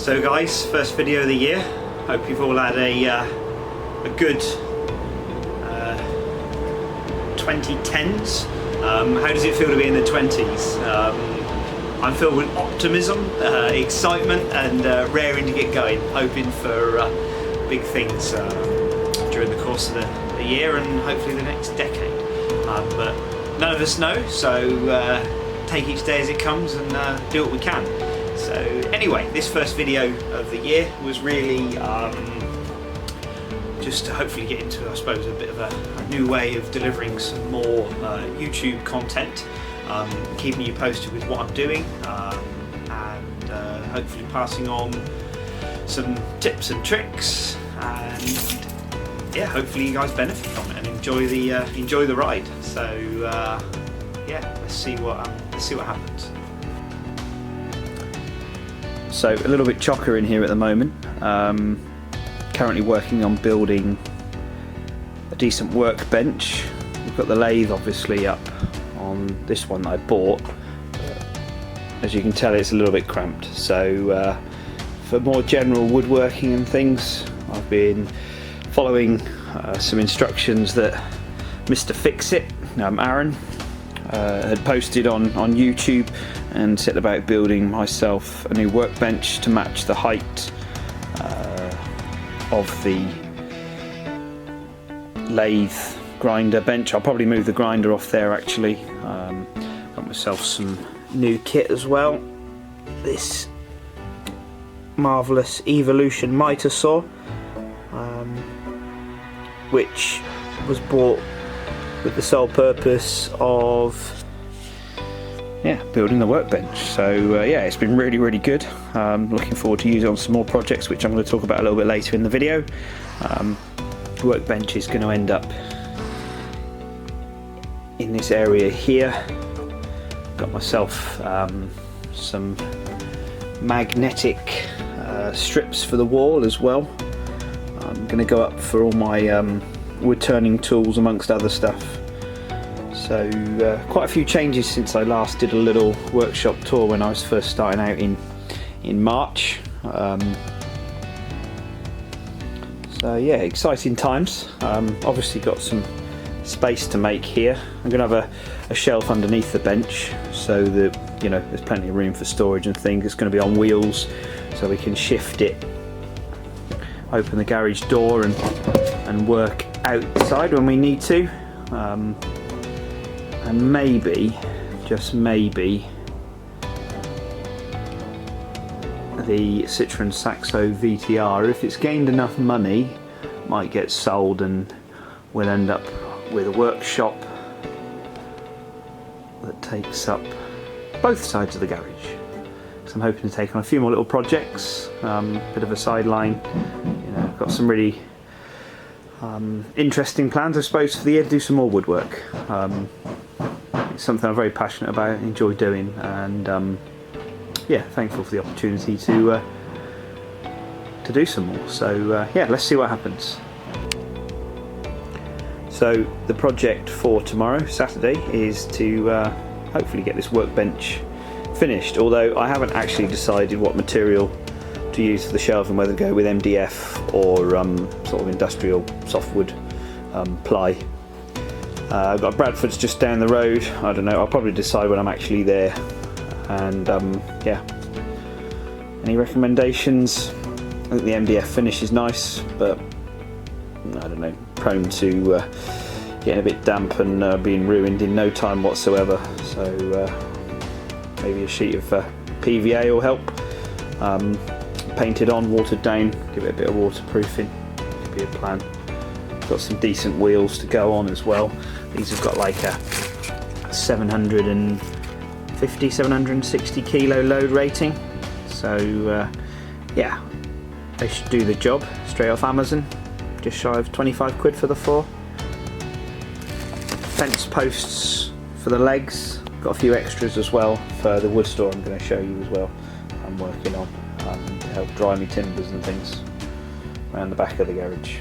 So guys, first video of the year. Hope you've all had a good 2010s. How does it feel to be in the 20s? I'm filled with optimism, excitement, and raring to get going, hoping for big things during the course of the year and hopefully the next decade. But none of us know, so take each day as it comes and do what we can. So anyway, this first video of the year was really just to hopefully get into, I suppose, a bit of a new way of delivering some more YouTube content, keeping you posted with what I'm doing, and hopefully passing on some tips and tricks, and yeah, hopefully you guys benefit from it and enjoy the ride. So yeah, let's see what happens. So a little bit chocker in here at the moment. Currently working on building a decent workbench. We've got the lathe obviously up on this one that I bought. As you can tell, it's a little bit cramped. So for more general woodworking and things, I've been following some instructions that Mr. Fix-It, Aaron, had posted on YouTube, and set about building myself a new workbench to match the height of the lathe grinder bench. I'll probably move the grinder off there actually. Got myself some new kit as well. This marvellous Evolution miter saw, which was bought with the sole purpose of building the workbench. So yeah, it's been really good. Looking forward to using it on some more projects, which I'm going to talk about a little bit later in the video. Workbench is going to end up in this area here. Got myself some magnetic strips for the wall as well. I'm going to go up for all my wood turning tools amongst other stuff. So quite a few changes since I last did a little workshop tour when I was first starting out in March. So yeah, exciting times. Obviously got some space to make here. I'm going to have a shelf underneath the bench so that, you know, there's plenty of room for storage and things. It's going to be on wheels so we can shift it, open the garage door and work outside when we need to. And maybe, just maybe, the Citroen Saxo VTR, if it's gained enough money, might get sold and we'll end up with a workshop that takes up both sides of the garage. So I'm hoping to take on a few more little projects, bit of a sideline. You know, I've got some really interesting plans, I suppose, for the year to do some more woodwork. It's something I'm very passionate about, enjoy doing, and yeah, thankful for the opportunity to do some more. So yeah, let's see what happens. So the project for tomorrow, Saturday, is to hopefully get this workbench finished, although I haven't actually decided what material to use for the shelving, whether to go with MDF or sort of industrial softwood ply. I've got Bradford's just down the road. I don't know, I'll probably decide when I'm actually there. And yeah, any recommendations? I think the MDF finish is nice, but I don't know, prone to getting a bit damp and being ruined in no time whatsoever. So maybe a sheet of PVA will help. Painted on, watered down, give it a bit of waterproofing, could be a plan. Got some decent wheels to go on as well. These have got like a 750, 760 kilo load rating. So yeah, they should do the job. Straight off Amazon, just shy of 25 quid for the 4. Fence posts for the legs. Got a few extras as well for the woodstore I'm going to show you as well. I'm working on to help dry me timbers and things around the back of the garage.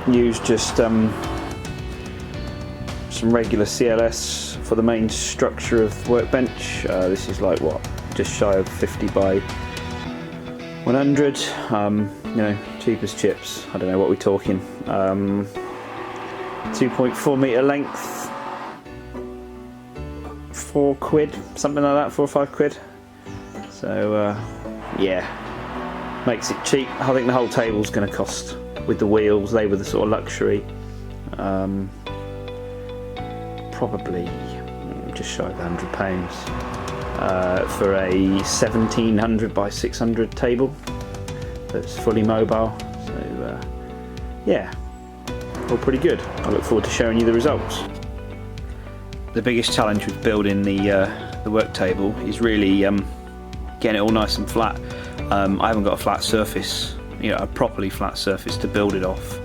Use just some regular CLS for the main structure of the workbench. This is like what, just shy of 50 by 100. You know, cheap as chips. I don't know what we're talking. 2.4 metre length, £4, something like that, 4 or 5 quid. So yeah, makes it cheap. I think the whole table's going to cost, with the wheels, they were the sort of luxury, probably just shy of £100 for a 1700 by 600 table that's fully mobile. So yeah, all pretty good. I look forward to showing you the results. The biggest challenge with building the work table is really getting it all nice and flat. I haven't got a flat surface, you know, a properly flat surface to build it off.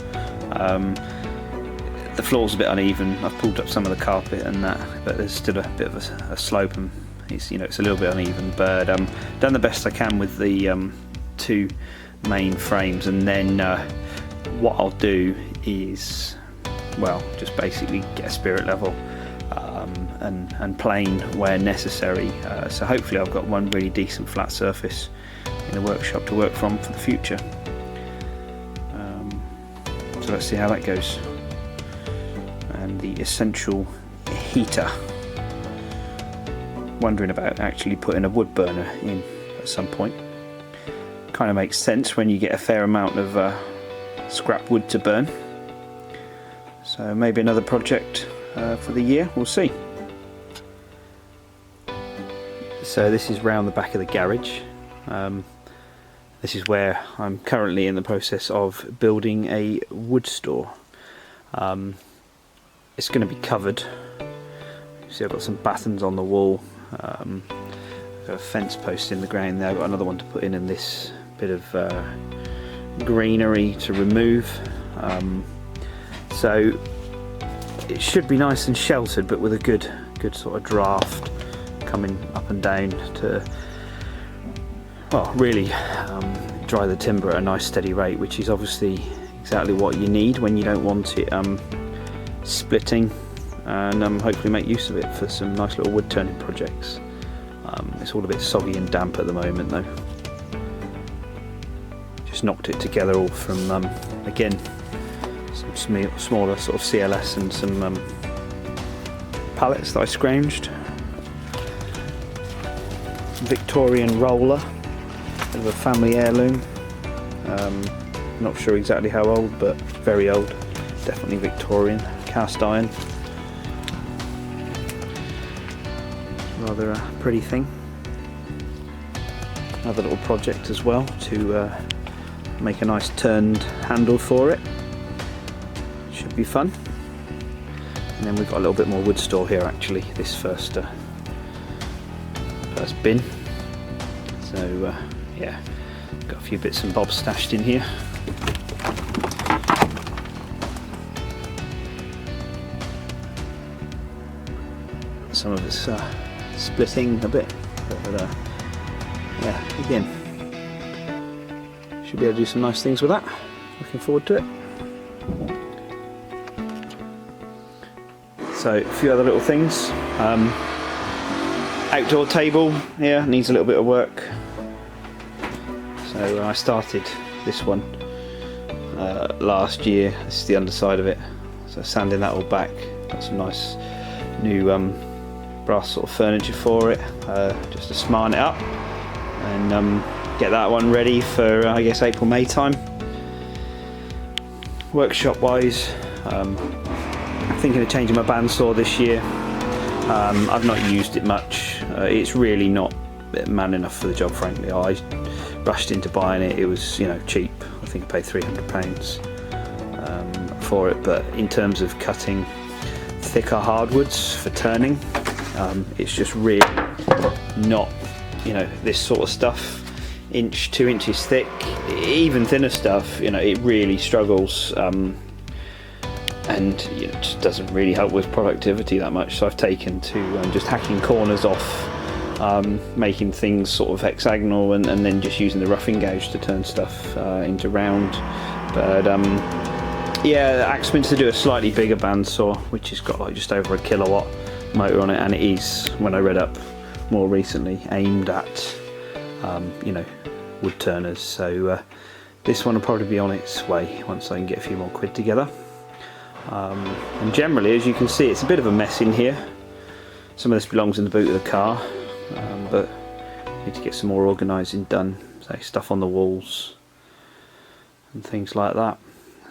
The floor's a bit uneven. I've pulled up some of the carpet and that, but there's still a bit of a slope, and it's, you know, it's a little bit uneven. But done the best I can with the 2 main frames, and then what I'll do is, well, just basically get a spirit level and plane where necessary. So hopefully I've got one really decent flat surface in the workshop to work from for the future. So let's see how that goes. And the essential heater. Wondering about actually putting a wood burner in at some point. Kind of makes sense when you get a fair amount of scrap wood to burn. So maybe another project for the year, we'll see. So this is round the back of the garage. This is where I'm currently in the process of building a wood store. It's going to be covered. You see I've got some battens on the wall. I've got a fence post in the ground there. I've got another one to put in, and this bit of greenery to remove. So it should be nice and sheltered, but with a good sort of draft coming up and down to, well, really dry the timber at a nice steady rate, which is obviously exactly what you need when you don't want it splitting, and hopefully make use of it for some nice little wood turning projects. It's all a bit soggy and damp at the moment though. Just knocked it together all from again some smaller sort of CLS and some pallets that I scrounged. Victorian roller, bit of a family heirloom. Not sure exactly how old, but very old, definitely Victorian. Cast iron, rather a pretty thing. Another little project as well to make a nice turned handle for it. Should be fun. And then we've got a little bit more wood store here actually, this first bin. So yeah, got a few bits and bobs stashed in here. Some of it's splitting a bit, but yeah, again, should be able to do some nice things with that. Looking forward to it. So a few other little things. Outdoor table here needs a little bit of work. So I started this one last year. This is the underside of it. So sanding that all back. Got some nice new brass sort of furniture for it, just to smarten it up and get that one ready for I guess April, May time. Workshop wise, I'm thinking of changing my bandsaw this year. I've not used it much. It's really not man enough for the job, frankly. I rushed into buying it. It was, you know, cheap. I think I paid £300 for it, but in terms of cutting thicker hardwoods for turning, it's just really not, you know, this sort of stuff, 2 inches thick, even thinner stuff, you know, it really struggles, and you know, it just doesn't really help with productivity that much. So I've taken to just hacking corners off, making things sort of hexagonal, and then just using the roughing gouge to turn stuff into round. But yeah, Axeman's to do a slightly bigger bandsaw, which has got like just over a kilowatt motor on it, and it is, when I read up, more recently aimed at you know, wood turners, so this one will probably be on its way once I can get a few more quid together. And generally, as you can see, it's a bit of a mess in here. Some of this belongs in the boot of the car, but I need to get some more organising done, so stuff on the walls and things like that.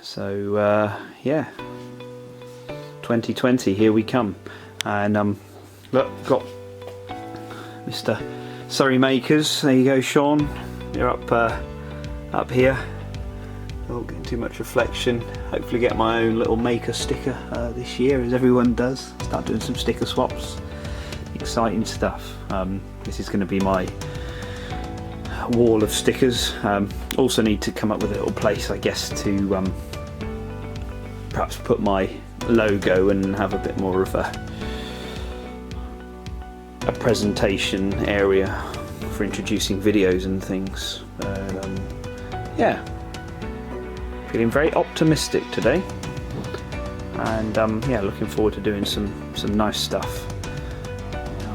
So yeah, 2020, here we come. And look, got Mr. Surrey Makers. There you go, Sean. You're up here. Not getting too much reflection. Hopefully get my own little maker sticker this year, as everyone does. Start doing some sticker swaps. Exciting stuff. This is going to be my wall of stickers. Also need to come up with a little place, I guess, to perhaps put my logo and have a bit more of a presentation area for introducing videos and things. Yeah, feeling very optimistic today, and yeah, looking forward to doing some nice stuff.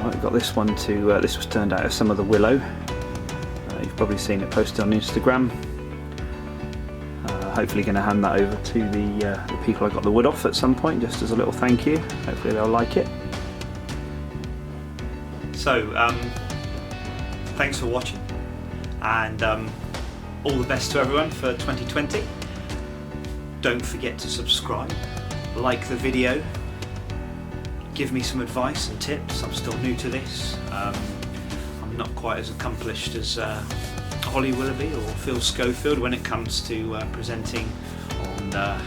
I've got this one to this was turned out of some of the willow. You've probably seen it posted on Instagram. Hopefully going to hand that over to the people I got the wood off at some point, just as a little thank you. Hopefully they'll like it. So thanks for watching, and all the best to everyone for 2020. Don't forget to subscribe, like the video, give me some advice and tips. I'm still new to this. I'm not quite as accomplished as Holly Willoughby or Phil Schofield when it comes to presenting on the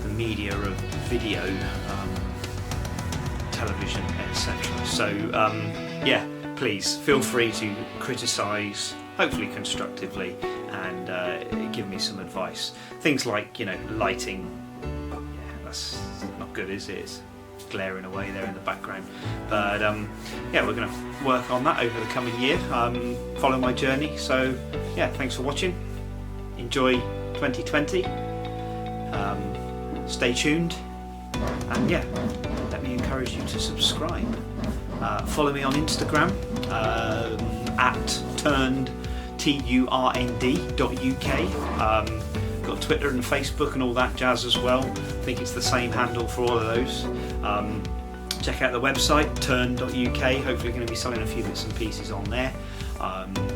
media of video, television, etc. So yeah, please feel free to criticise, hopefully constructively, and give me some advice. Things like, you know, lighting. Yeah, that's not good, is it? It's glaring away there in the background. But yeah, we're going to work on that over the coming year. Follow my journey. So yeah, thanks for watching. Enjoy 2020. Stay tuned, and yeah, let me encourage you to subscribe. Follow me on Instagram at turned.uk. Got Twitter and Facebook and all that jazz as well. I think it's the same handle for all of those. Check out the website turned.uk. Hopefully going to be selling a few bits and pieces on there.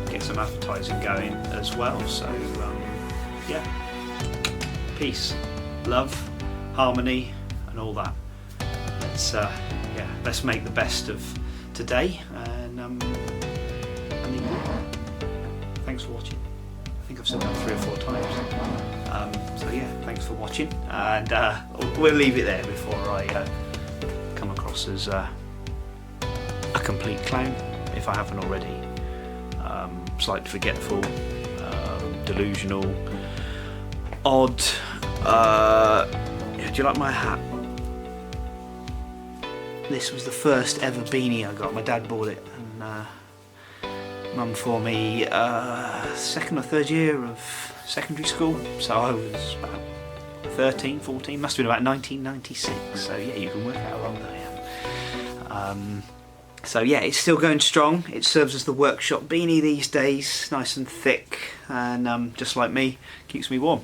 Get some advertising going as well. So yeah, peace, love, harmony and all that. Let's make the best of today, and the year. Thanks for watching. I think I've said that 3 or 4 times. So yeah, thanks for watching, and we'll leave it there before I come across as a complete clown, if I haven't already. Slightly forgetful, delusional, odd. Do you like my hat? This was the first ever beanie I got. My dad bought it, and Mum for me, 2nd or 3rd year of secondary school. So I was about 13, 14, must have been about 1996. So yeah, you can work out how old I am. So yeah, it's still going strong. It serves as the workshop beanie these days, nice and thick, and just like me, keeps me warm.